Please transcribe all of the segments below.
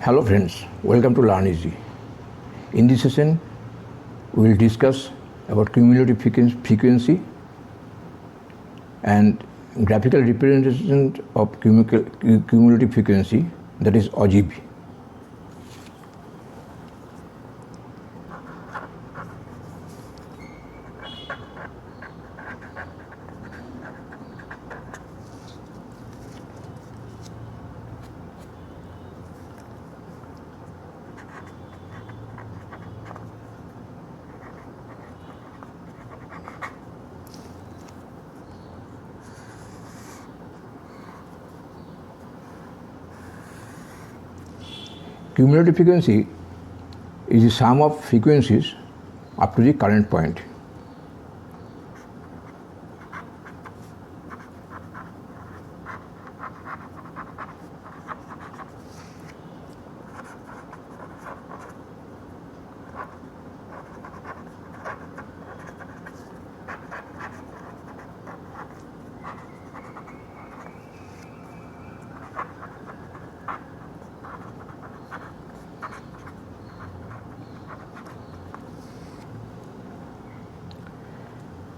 Hello friends, welcome to Learn Easy. In this session, we will discuss about cumulative frequency and graphical representation of cumulative frequency, that is ogive. Cumulative frequency is the sum of frequencies up to the current point.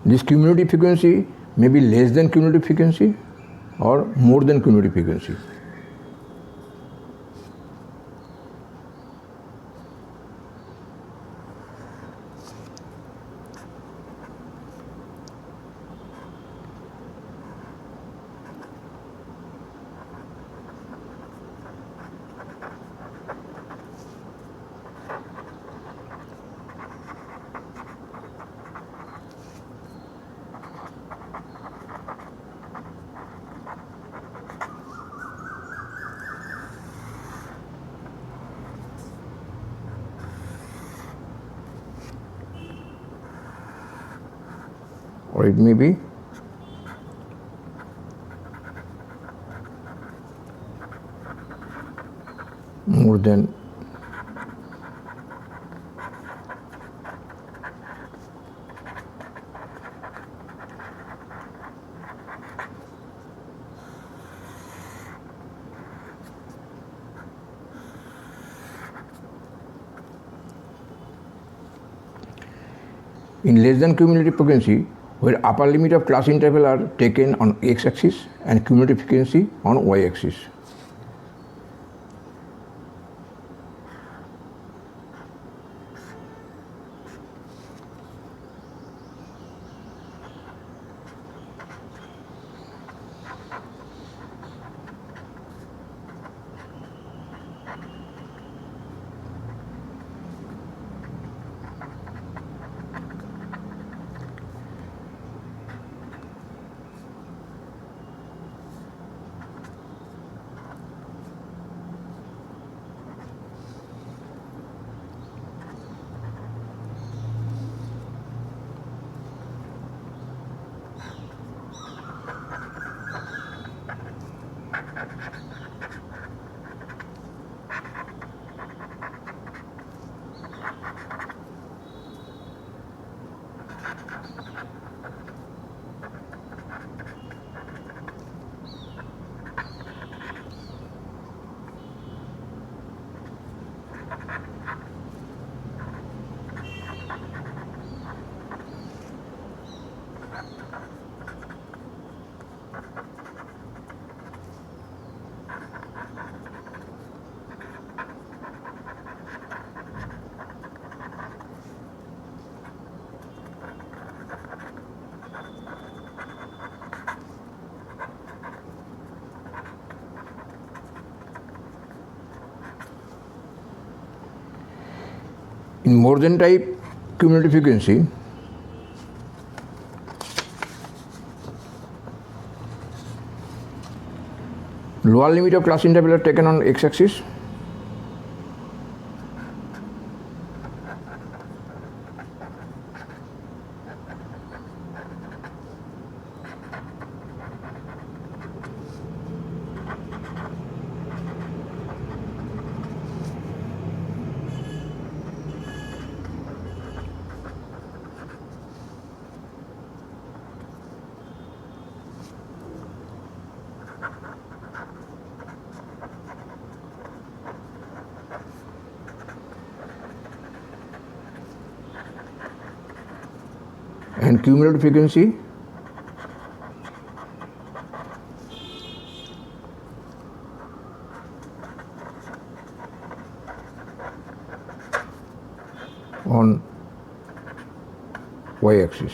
This cumulative frequency may be less than cumulative frequency or more than cumulative frequency. Or it may be more than in less than cumulative frequency, where upper limit of class interval are taken on x-axis and cumulative frequency on y-axis. In more than type cumulative frequency, lower limit of class interval are taken on x-axis and cumulative frequency on y-axis.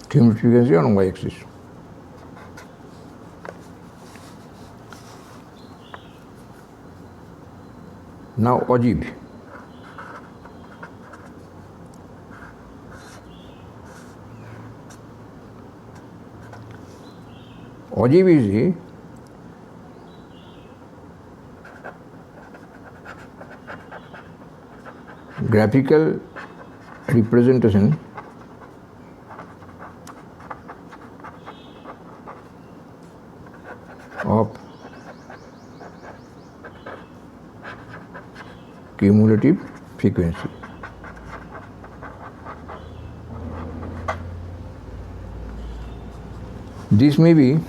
Cumulative frequency on y-axis. Now ogive. Ogive is a graphical representation of cumulative frequency. This may be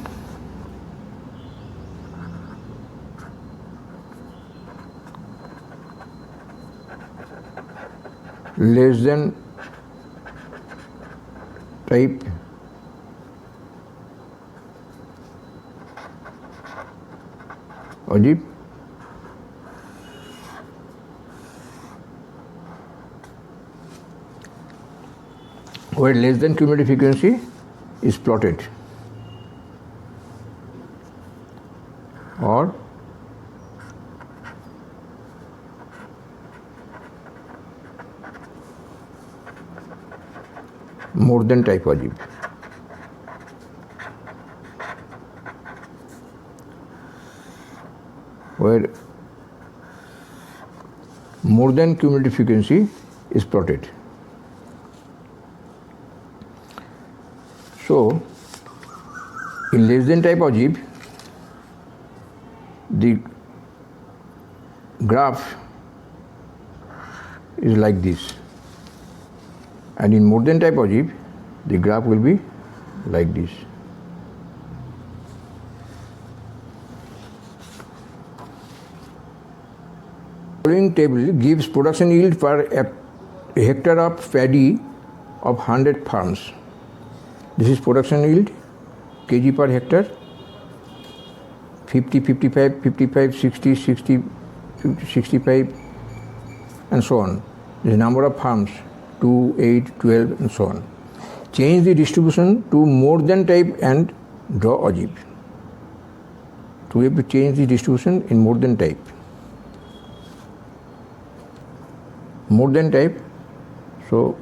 less than type ogive, where less than cumulative frequency is plotted, or more than type ogive. Where more than cumulative frequency is plotted. So, in less than type ogive, the graph is like this, and in more than type ogive, the graph will be like this. The following table gives production yield per hectare of paddy of 100 farms. This is production yield, kg per hectare, 50, 55, 55, 60, 60, 50, 65, and so on. The number of farms, 2, 8, 12, and so on. Change the distribution to more than type and draw ogive. So we have to change the distribution in more than type. More than type, so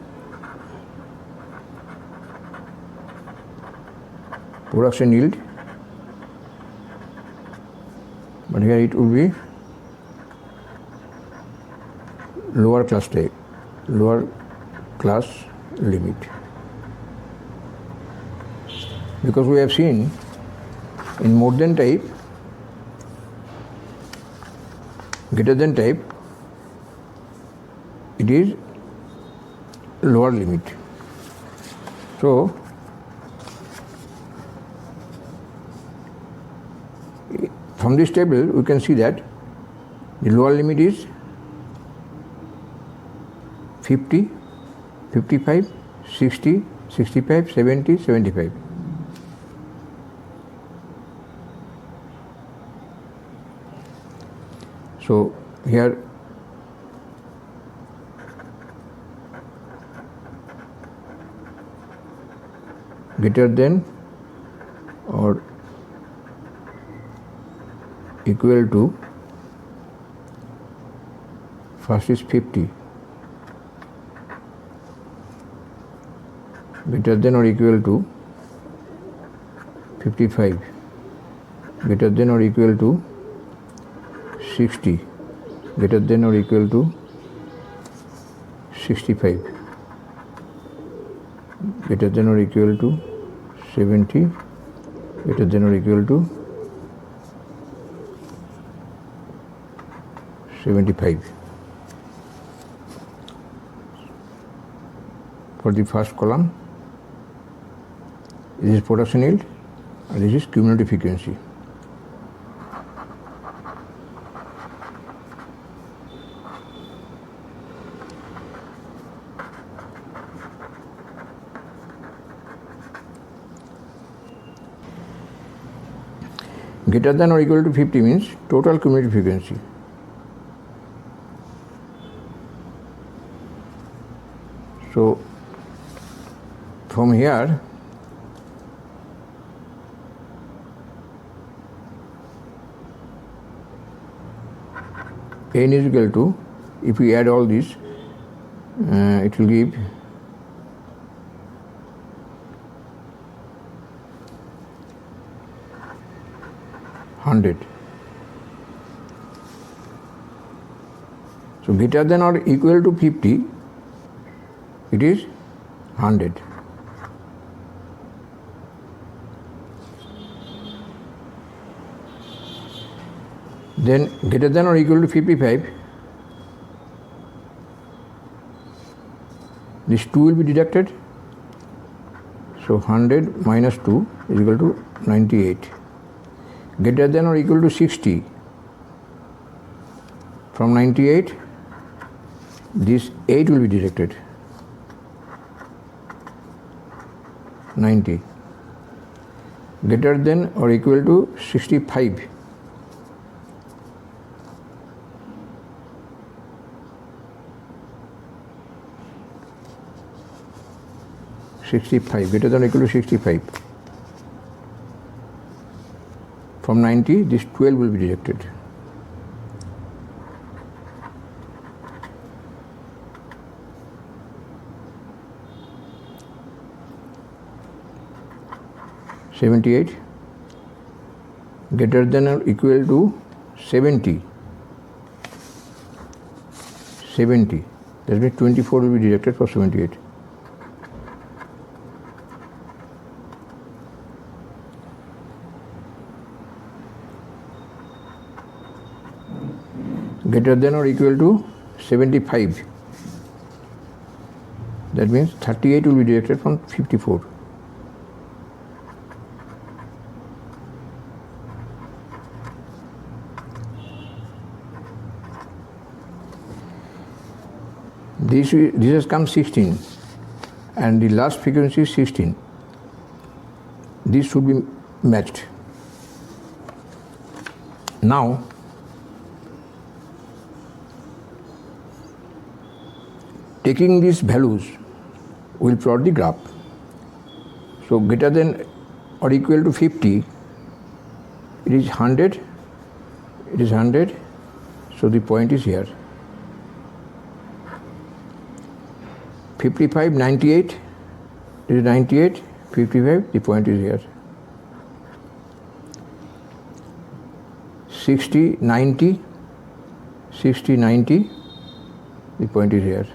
production yield, but here it will be lower class type, lower class limit, because we have seen in more than type, greater than type, it is lower limit. So from this table we can see that the lower limit is 50, 55, 60, 65, 70, 75. So here greater than or equal to, first is 50, greater than or equal to 55 greater than or equal to 60 greater than or equal to 65 greater than or equal to 70 greater than or equal to 75. For the first column, this is production yield and this is cumulative frequency. Greater than or equal to 50 means total cumulative frequency. So from here n is equal to, if we add all this, it will give 100. So greater than or equal to 50, it is 100. Then greater than or equal to 55, this 2 will be deducted. So 100 minus 2 is equal to 98. Greater than or equal to 60, from 98, this 8 will be deducted. 90. Greater than or equal to 65. Greater than or equal to 65. From 90, this 12 will be deducted. $78 greater than or equal to 70. That means 24 will be deducted for 78. Greater than or equal to 75. That means 38 will be deducted from 54. This has come 16 and the last frequency is 16. This should be matched. Now taking these values, we will plot the graph. So greater than or equal to 50, it is 100, so the point is here. 55, 98, it is 98, 55, the point is here. 60, 90, the point is here.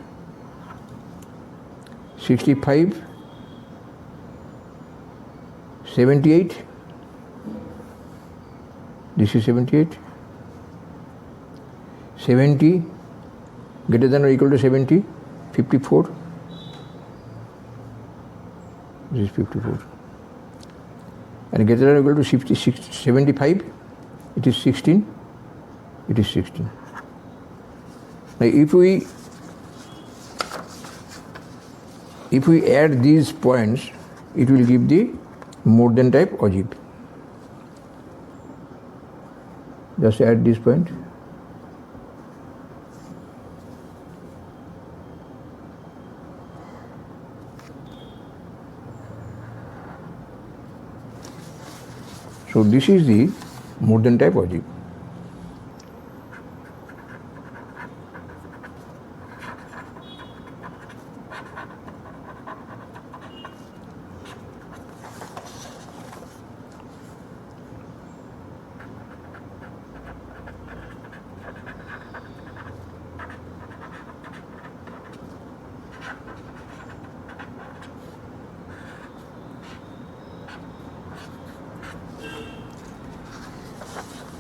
65, 78, this is 78, 70, greater than or equal to 70, 54, this is 54, and greater than or equal to 75, it is 16, Now if we add these points, it will give the more than type ogive. Just add this point. So this is the more than type ogive.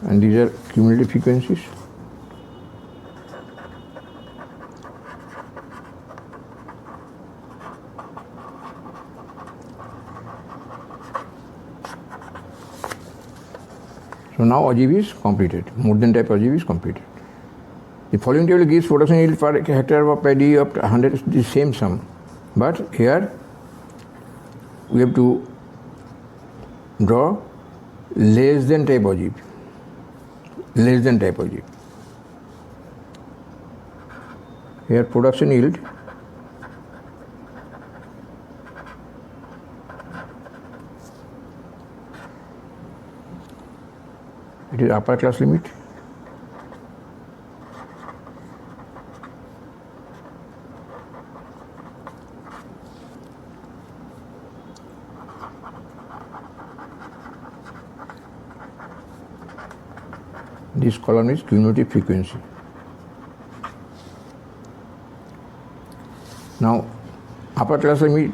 and these are cumulative frequencies. So now ogive is completed. More than type ogive is completed. The following table gives production yield per hectare of paddy of 100, the same sum. But here we have to draw less than type ogive. Less than type ogive. Here production yield it is upper class limit. This column is cumulative frequency. Now upper class limit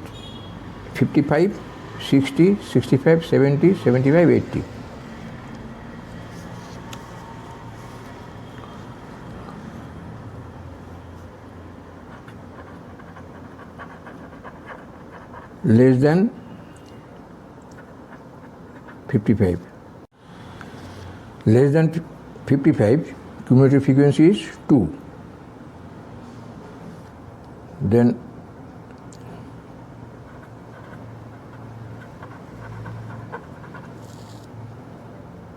55, 60, 65, 70, 75, 80. Less than 55. Less than 55, cumulative frequency is 2. Then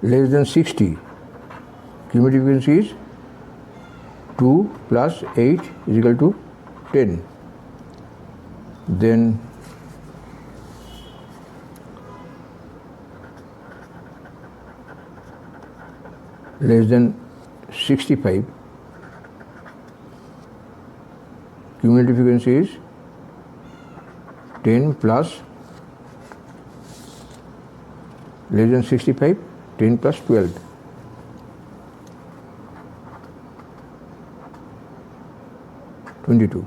less than 60, cumulative frequency is 2 plus 8 is equal to 10. Then less than 65, cumulative frequency is 10 plus less than 65, 10 plus 12. (22).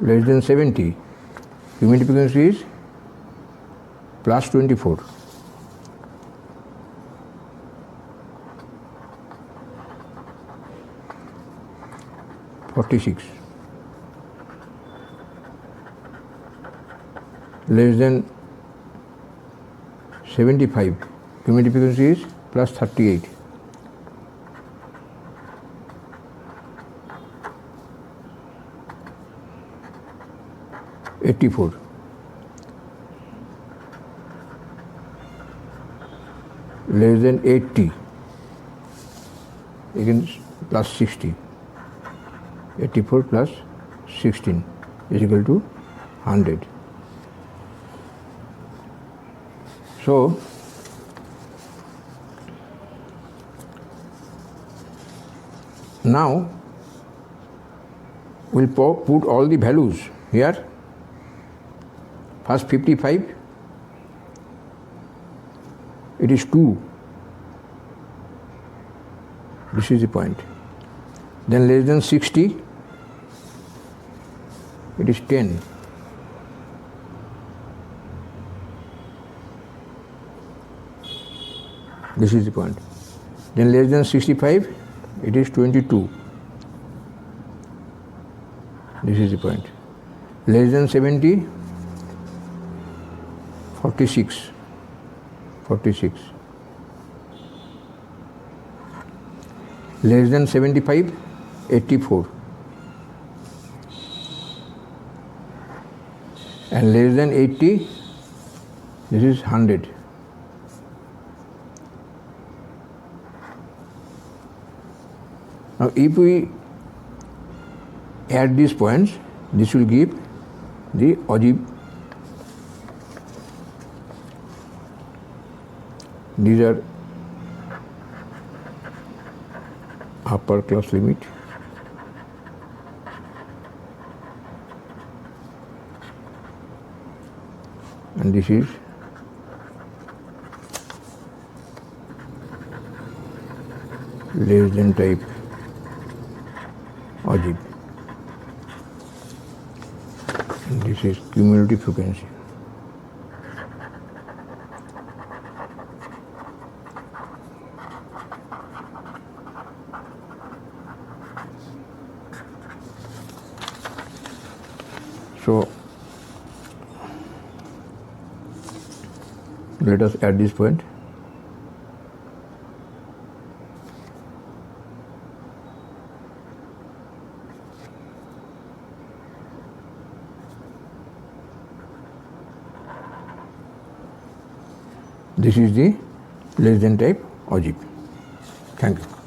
Less than 70, cumulative frequency is plus 24. (46). Less than 75, cumulative frequency is plus 38. (84). Less than 80, again plus 60. 84 plus 16 is equal to 100. So now we'll put all the values here. First 55, it is 2. This is the point. Then less than 60, it is 10. This is the point. Then less than 65, it is 22. This is the point. Less than 70, 46. 46. Less than 75, 84. And less than 80, this is 100. Now if we add these points, this will give the ogive. These are upper class limit, and this is less than type ogive. This is cumulative frequency. So let us add this point. This is the less than type ogive. Thank you.